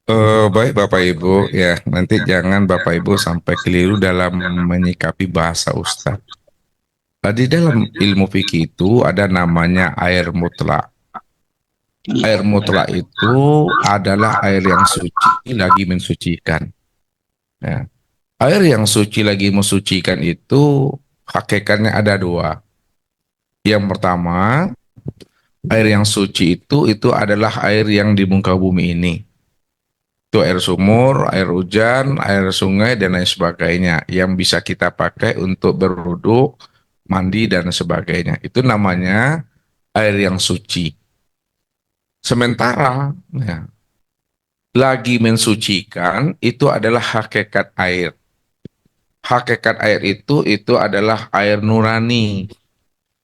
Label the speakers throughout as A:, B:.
A: Baik Bapak Ibu, ya nanti jangan Bapak Ibu sampai keliru dalam menyikapi bahasa Ustadz. Di dalam ilmu fikih itu ada namanya air mutlak. Air mutlak itu adalah air yang suci lagi mensucikan. Ya. Air yang suci lagi mensucikan itu hakikatnya ada dua. Yang pertama, air yang suci itu adalah air yang di muka bumi ini. Itu air sumur, air hujan, air sungai, dan lain sebagainya yang bisa kita pakai untuk berwudu, mandi, dan sebagainya. Itu namanya air yang suci. Sementara ya, lagi mensucikan itu adalah hakikat air. Hakikat air itu adalah air nurani.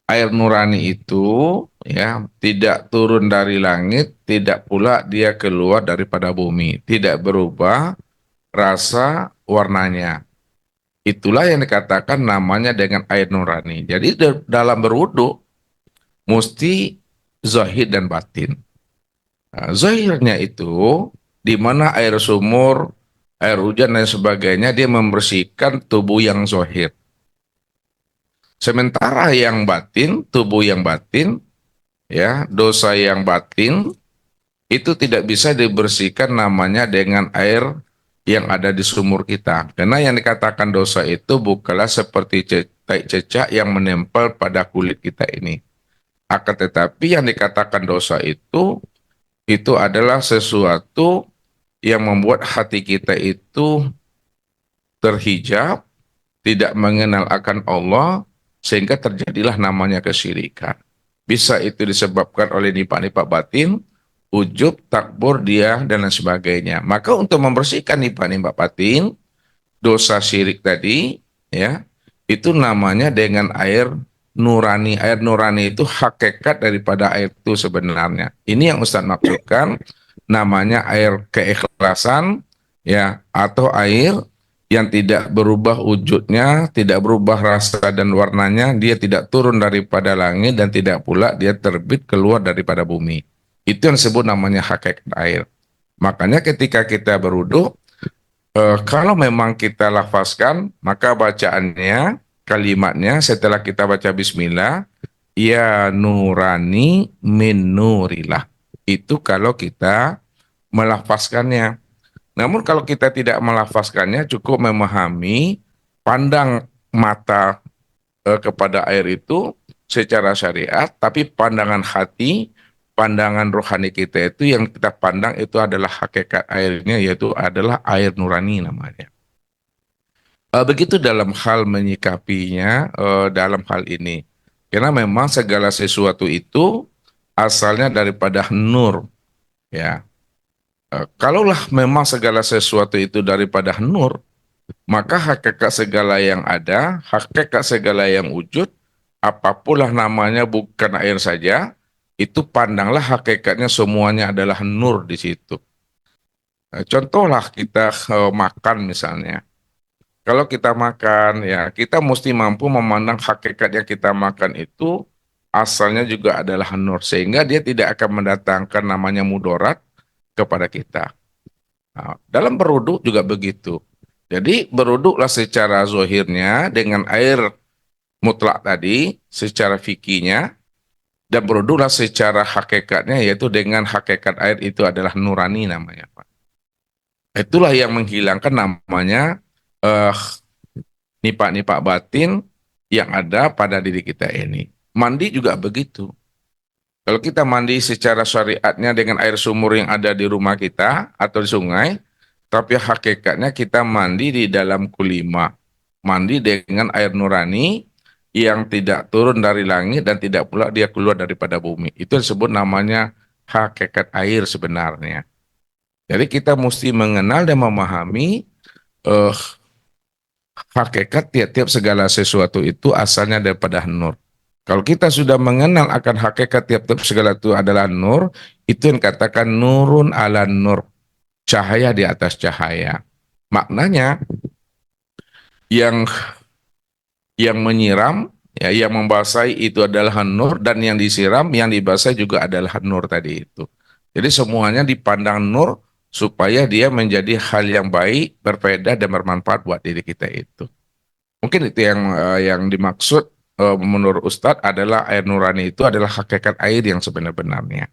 A: Air nurani itu ya tidak turun dari langit, tidak pula dia keluar daripada bumi, tidak berubah rasa warnanya. Itulah yang dikatakan namanya dengan air nurani. Jadi dalam berwudu mesti zahir dan batin. Nah, zahirnya itu di mana air sumur, air hujan dan sebagainya dia membersihkan tubuh yang zahir. Sementara yang batin, tubuh yang batin, ya, dosa yang batin itu tidak bisa dibersihkan namanya dengan air yang ada di sumur kita. Karena yang dikatakan dosa itu bukanlah seperti cecak yang menempel pada kulit kita ini. Akan tetapi yang dikatakan dosa itu adalah sesuatu yang membuat hati kita itu terhijab, tidak mengenal akan Allah, sehingga terjadilah namanya kesyirikan. Bisa itu disebabkan oleh nipak-nipak batin, ujub, takbur, dia, dan lain sebagainya. Maka untuk membersihkan nipak-nipak batin, dosa syirik tadi, ya, itu namanya dengan air nurani. Air nurani itu hakikat daripada air itu sebenarnya. Ini yang Ustaz maksudkan, namanya air keikhlasan, ya, atau air yang tidak berubah wujudnya, tidak berubah rasa dan warnanya, dia tidak turun daripada langit dan tidak pula dia terbit keluar daripada bumi. Itu yang disebut namanya hakikat air. Makanya ketika kita berwudu, kalau memang kita lafazkan, maka bacaannya, kalimatnya setelah kita baca bismillah, ya nurani min nurillah. Itu kalau kita melafazkannya. Namun kalau kita tidak melafazkannya, cukup memahami pandang mata kepada air itu secara syariat, tapi pandangan hati, pandangan rohani kita itu yang kita pandang itu adalah hakikat airnya, yaitu adalah air nurani namanya. Begitu dalam hal menyikapinya dalam hal ini. Karena memang segala sesuatu itu asalnya daripada nur, ya. Kalaulah memang segala sesuatu itu daripada nur, maka hakikat segala yang ada, hakikat segala yang wujud, apapunlah namanya bukan air saja, itu pandanglah hakikatnya semuanya adalah nur di situ. Contohlah kita makan misalnya. Kalau kita makan, ya kita mesti mampu memandang hakikat yang kita makan itu asalnya juga adalah nur, sehingga dia tidak akan mendatangkan namanya mudarat kepada kita. Nah, dalam berwudu juga begitu. Jadi berwuduklah secara zohirnya dengan air mutlak tadi, secara fikihnya, dan berwuduklah secara hakikatnya, yaitu dengan hakikat air itu adalah nurani namanya, Pak. Itulah yang menghilangkan namanya eh, nipak-nipak batin yang ada pada diri kita ini. Mandi juga begitu. Kalau kita mandi secara syariatnya dengan air sumur yang ada di rumah kita atau di sungai, tapi hakikatnya kita mandi di dalam kulima. Mandi dengan air nurani yang tidak turun dari langit dan tidak pula dia keluar daripada bumi. Itu disebut namanya hakikat air sebenarnya. Jadi kita mesti mengenal dan memahami eh, hakikat tiap-tiap segala sesuatu itu asalnya daripada nur. Kalau kita sudah mengenal akan hakikat tiap-tiap segala itu adalah nur, itu yang katakan nurun ala nur, cahaya di atas cahaya. Maknanya yang menyiram, ya, yang membasahi itu adalah nur, dan yang disiram, yang dibasahi juga adalah nur tadi itu. Jadi semuanya dipandang nur, supaya dia menjadi hal yang baik, berbeda dan bermanfaat buat diri kita itu. Mungkin itu yang dimaksud menurut Ustadz adalah air nurani itu adalah hakikat air yang sebenar-benarnya.